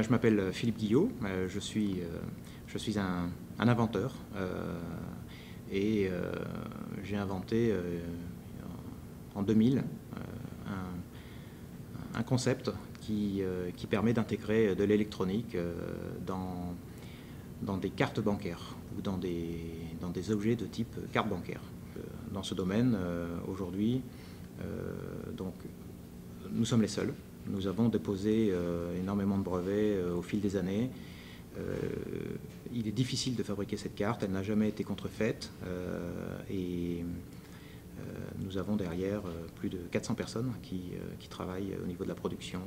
Je m'appelle Philippe Guillot, je suis un inventeur et j'ai inventé en 2000 un concept qui permet d'intégrer de l'électronique dans des cartes bancaires ou dans des objets de type carte bancaire. Dans ce domaine, aujourd'hui, nous sommes les seuls. Nous avons déposé énormément de brevets au fil des années. Il est difficile de fabriquer cette carte, elle n'a jamais été contrefaite et nous avons derrière plus de 400 personnes qui travaillent au niveau de la production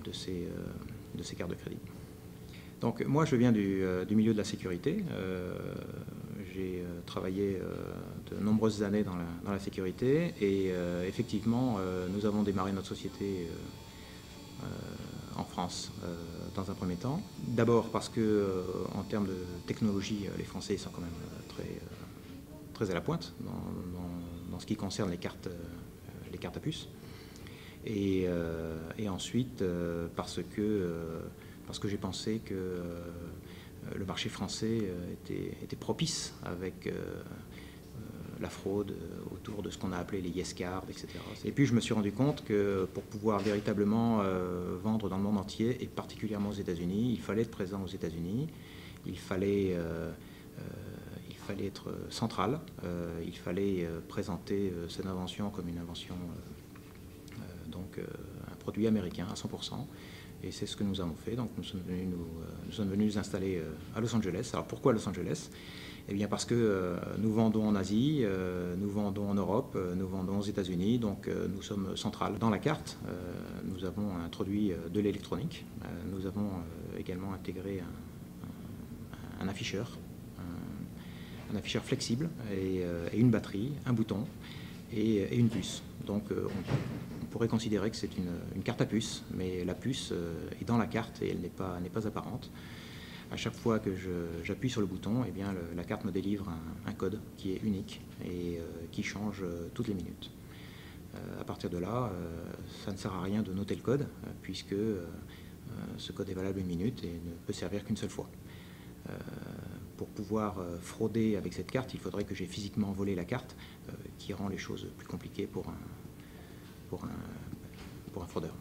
de ces cartes de crédit. Donc moi je viens du milieu de la sécurité. J'ai travaillé de nombreuses années dans la sécurité et effectivement nous avons démarré notre société en France dans un premier temps. D'abord parce que en termes de technologie, les Français sont quand même très à la pointe dans ce qui concerne les cartes à puce. Et ensuite parce que j'ai pensé que le marché français était propice avec la fraude autour de ce qu'on a appelé les yes cards, etc. Et puis je me suis rendu compte que pour pouvoir véritablement vendre dans le monde entier, et particulièrement aux États-Unis, il fallait être présent aux États-Unis, il fallait être central, il fallait présenter cette invention comme une invention, un produit américain à 100%. Et c'est ce que nous avons fait. Donc nous sommes venus nous installer à Los Angeles. Alors pourquoi Los Angeles? Eh bien parce que nous vendons en Asie, nous vendons en Europe, nous vendons aux États-Unis, donc nous sommes centrales. Dans la carte, nous avons introduit de l'électronique. Nous avons également intégré un afficheur, un afficheur flexible et une batterie, un bouton et une puce. Donc on pourrait considérer que c'est une carte à puce, mais la puce est dans la carte et elle n'est pas apparente. À chaque fois que j'appuie sur le bouton, eh bien, la carte me délivre un code qui est unique et qui change toutes les minutes. À partir de là, ça ne sert à rien de noter le code, puisque ce code est valable une minute et ne peut servir qu'une seule fois. Pour pouvoir frauder avec cette carte, il faudrait que j'ai physiquement volé la carte, qui rend les choses plus compliquées pour un fraudeur.